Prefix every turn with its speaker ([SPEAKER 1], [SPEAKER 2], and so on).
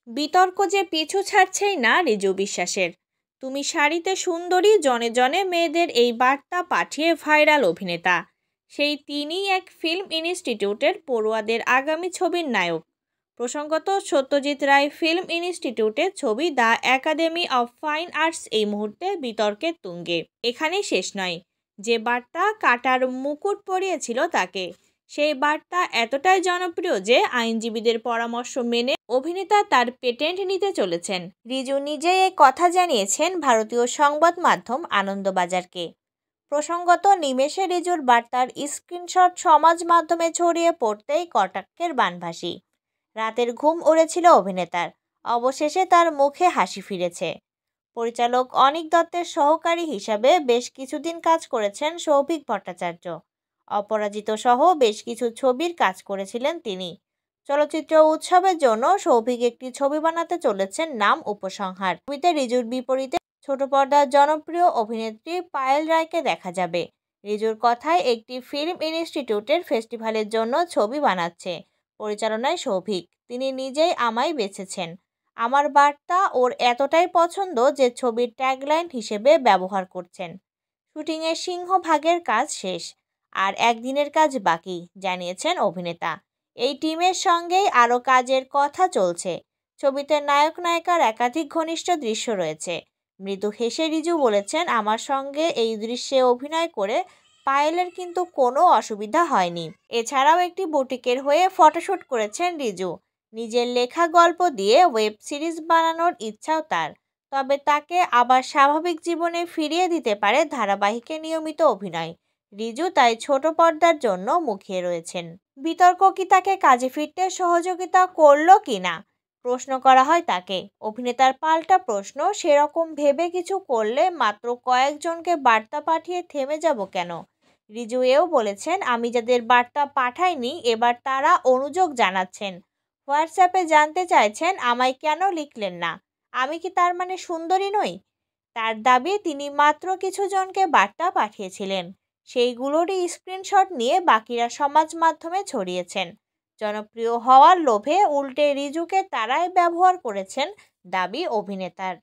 [SPEAKER 1] বিতর্ক যে পিছু ছাড়ছেই না রিজু বিশ্বাসের। তুমি শাড়িতে সুন্দরী, জনে জনে মেয়েদের এই বার্তা পাঠিয়ে ভাইরাল অভিনেতা। সেই তিনিই এক ফিল্ম ইনস্টিটিউটের পড়ুয়াদের আগামী ছবির নায়ক। প্রসঙ্গত, সত্যজিৎ রায় ফিল্ম ইনস্টিটিউটের ছবি the academy of fine arts এই মুহূর্তে বিতর্কের তুঙ্গে। এখানেই শেষ নয়। যে বার্তা কাটার মুকুট পরিয়েছিল তাকে, সেই বার্তা এতটাই জনপ্রিয় যে আইনজীবীদের পরামর্শ মেনে অভিনেতা তার পেটেন্ট নিতে চলেছেন। রিজু নিজেই এই কথা জানিয়েছেন ভারতীয় সংবাদ মাধ্যম আনন্দবাজারকে। প্রসঙ্গত, নিমেষে রিজুর বার্তার স্ক্রিনশট সমাজ মাধ্যমে ছড়িয়ে পড়তেই কটাক্ষের বানভাসি। রাতের ঘুম উড়েছিল অভিনেতার। অবশেষে তার মুখে হাসি ফিরেছে। পরিচালক অনিক দত্তের সহকারী হিসাবে বেশ কিছুদিন কাজ করেছেন সৌভিক ভট্টাচার্য। অপরাজিত সহ বেশ কিছু ছবির কাজ করেছিলেন তিনি। চলচ্চিত্র উৎসবের জন্য সৌভিক একটি ছবি বানাতে চলেছেন, নাম উপসংহার। ছবিতে রিজুর বিপরীতে ছোট পর্দার জনপ্রিয় অভিনেত্রী পায়েল রায়কে দেখা যাবে। রিজুর কথায় একটি ফিল্ম ইনস্টিটিউটের ফেস্টিভ্যালের জন্য ছবি বানাচ্ছে। পরিচালনায় সৌভিক। তিনি নিজেই আমায় বেছেছেন। আমার বার্তা ওর এতটাই পছন্দ যে ছবির ট্যাগলাইন হিসেবে ব্যবহার করছেন। শুটিংয়ের সিংহভাগের কাজ শেষ, আর একদিনের কাজ বাকি, জানিয়েছেন অভিনেতা। এই টিমের সঙ্গেই আরও কাজের কথা চলছে। ছবিতে নায়ক নায়িকার একাধিক ঘনিষ্ঠ দৃশ্য রয়েছে। মৃদু হেসে রিজু বলেছেন, আমার সঙ্গে এই দৃশ্যে অভিনয় করে পায়েলের কিন্তু কোনো অসুবিধা হয়নি। এছাড়াও একটি বুটিকের হয়ে ফটোশ্যুট করেছেন রিজু। নিজের লেখা গল্প দিয়ে ওয়েব সিরিজ বানানোর ইচ্ছাও তার। তবে তাকে আবার স্বাভাবিক জীবনে ফিরিয়ে দিতে পারে ধারাবাহিকে নিয়মিত অভিনয়। রিজু তাই ছোট পর্দার জন্য মুখিয়ে রয়েছেন। বিতর্ক কি তাকে কাজে ফিরতে সহযোগিতা করলো কিনা প্রশ্ন করা হয় তাকে। অভিনেতার পাল্টা প্রশ্ন, সেরকম ভেবে কিছু করলে মাত্র কয়েকজনকে বার্তা পাঠিয়ে থেমে যাব কেন? রিজু এও বলেছেন, আমি যাদের বার্তা পাঠাইনি এবার তারা অনুযোগ জানাচ্ছেন। হোয়াটসঅ্যাপে জানতে চাইছেন আমায় কেন লিখলেন না। আমি কি তার মানে সুন্দরী নই? তার দাবি, তিনি মাত্র কিছু জনকে বার্তা পাঠিয়েছিলেন। সেইগুলোরই স্ক্রিনশট নিয়ে বাকিরা সমাজ মাধ্যমে ছড়িয়েছেন। জনপ্রিয় হওয়ার লোভে উল্টে রিজুকে তারাই ব্যবহার করেছেন, দাবি অভিনেতার।